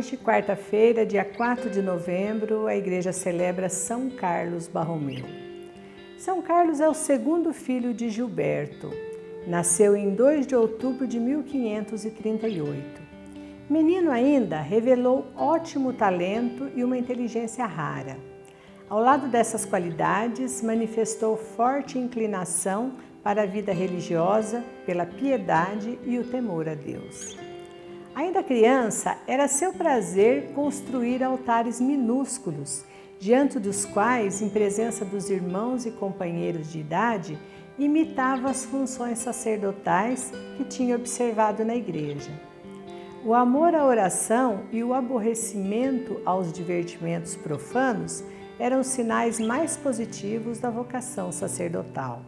Hoje, quarta-feira, dia 4 de novembro, a igreja celebra São Carlos Borromeu. São Carlos é o segundo filho de Gilberto. Nasceu em 2 de outubro de 1538. Menino ainda, revelou ótimo talento e uma inteligência rara. Ao lado dessas qualidades, manifestou forte inclinação para a vida religiosa, pela piedade e o temor a Deus. Ainda criança, era seu prazer construir altares minúsculos, diante dos quais, em presença dos irmãos e companheiros de idade, imitava as funções sacerdotais que tinha observado na igreja. O amor à oração e o aborrecimento aos divertimentos profanos eram os sinais mais positivos da vocação sacerdotal.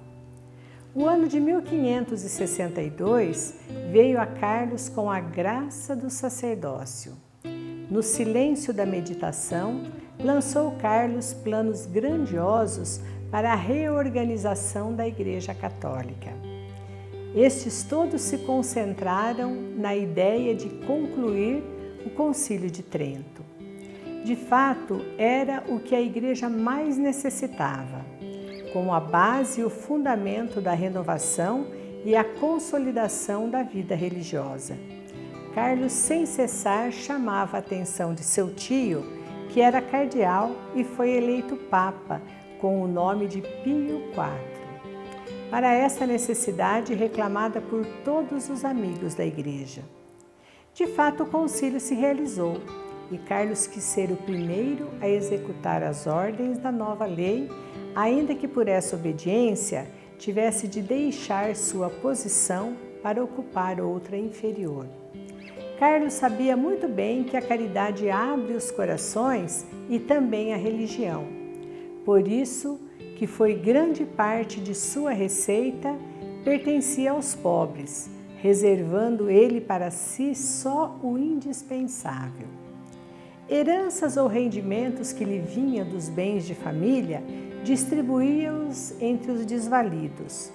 O ano de 1562 veio a Carlos com a graça do sacerdócio. No silêncio da meditação, lançou Carlos planos grandiosos para a reorganização da Igreja Católica. Estes todos se concentraram na ideia de concluir o Concílio de Trento. De fato, era o que a Igreja mais necessitava, como a base e o fundamento da renovação e a consolidação da vida religiosa. Carlos, sem cessar, chamava a atenção de seu tio, que era cardeal e foi eleito Papa, com o nome de Pio IV, para essa necessidade reclamada por todos os amigos da Igreja. De fato, o concílio se realizou e Carlos quis ser o primeiro a executar as ordens da nova lei, ainda que por essa obediência tivesse de deixar sua posição para ocupar outra inferior. Carlos sabia muito bem que a caridade abre os corações e também a religião. Por isso que foi grande parte de sua receita pertencia aos pobres, reservando ele para si só o indispensável. Heranças ou rendimentos que lhe vinham dos bens de família, distribuía-os entre os desvalidos.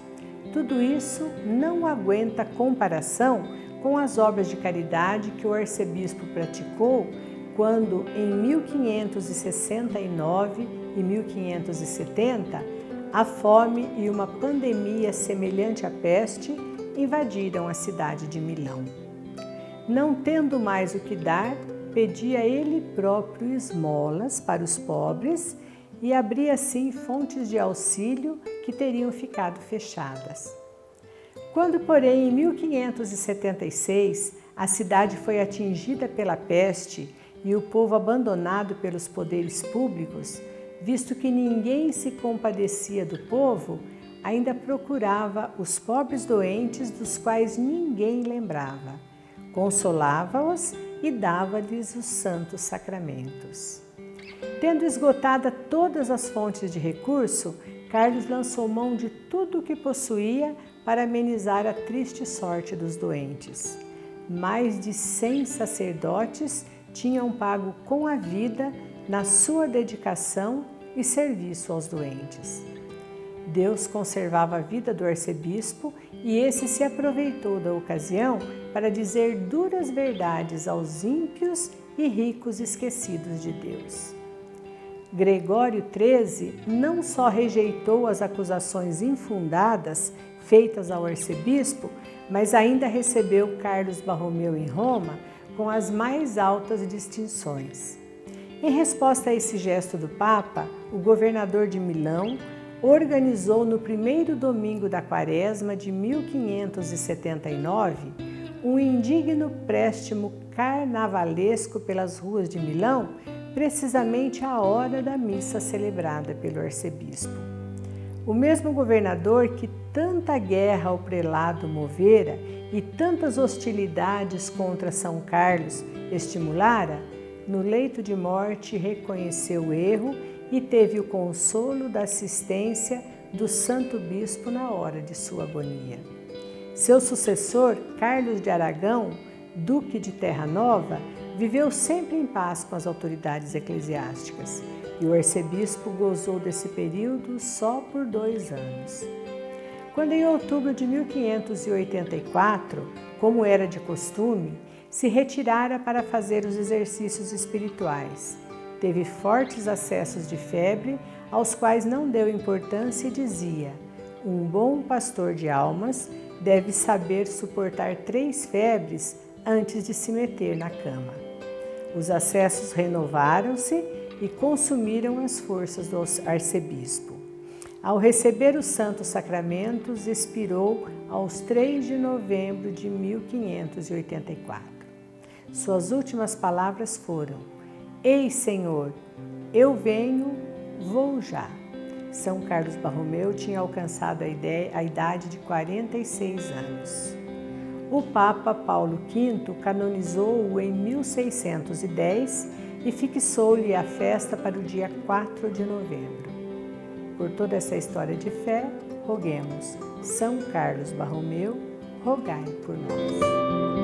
Tudo isso não aguenta comparação com as obras de caridade que o arcebispo praticou quando, em 1569 e 1570, a fome e uma pandemia semelhante à peste invadiram a cidade de Milão. Não tendo mais o que dar, pedia ele próprio esmolas para os pobres e abria assim fontes de auxílio que teriam ficado fechadas. Quando, porém, em 1576, a cidade foi atingida pela peste e o povo abandonado pelos poderes públicos, visto que ninguém se compadecia do povo, ainda procurava os pobres doentes dos quais ninguém lembrava, consolava-os e dava-lhes os santos sacramentos. Tendo esgotada todas as fontes de recurso, Carlos lançou mão de tudo o que possuía para amenizar a triste sorte dos doentes. Mais de 100 sacerdotes tinham pago com a vida na sua dedicação e serviço aos doentes. Deus conservava a vida do arcebispo e esse se aproveitou da ocasião para dizer duras verdades aos ímpios e ricos esquecidos de Deus. Gregório XIII não só rejeitou as acusações infundadas feitas ao arcebispo, mas ainda recebeu Carlos Borromeu em Roma com as mais altas distinções. Em resposta a esse gesto do Papa, o governador de Milão organizou no primeiro domingo da Quaresma de 1579 um indigno préstimo carnavalesco pelas ruas de Milão, precisamente à hora da missa celebrada pelo arcebispo. O mesmo governador que tanta guerra ao prelado movera e tantas hostilidades contra São Carlos estimulara, no leito de morte reconheceu o erro e teve o consolo da assistência do santo bispo na hora de sua agonia. Seu sucessor, Carlos de Aragão, duque de Terra Nova, viveu sempre em paz com as autoridades eclesiásticas e o arcebispo gozou desse período só por 2 anos. Quando, em outubro de 1584, como era de costume, se retirara para fazer os exercícios espirituais. Teve fortes acessos de febre, aos quais não deu importância e dizia: um bom pastor de almas deve saber suportar 3 febres antes de se meter na cama. Os acessos renovaram-se e consumiram as forças do arcebispo. Ao receber os santos sacramentos, expirou aos 3 de novembro de 1584. Suas últimas palavras foram: Ei, Senhor, eu venho, vou já. São Carlos Borromeu tinha alcançado a idade de 46 anos. O Papa Paulo V canonizou-o em 1610 e fixou-lhe a festa para o dia 4 de novembro. Por toda essa história de fé, roguemos: São Carlos Borromeu, rogai por nós.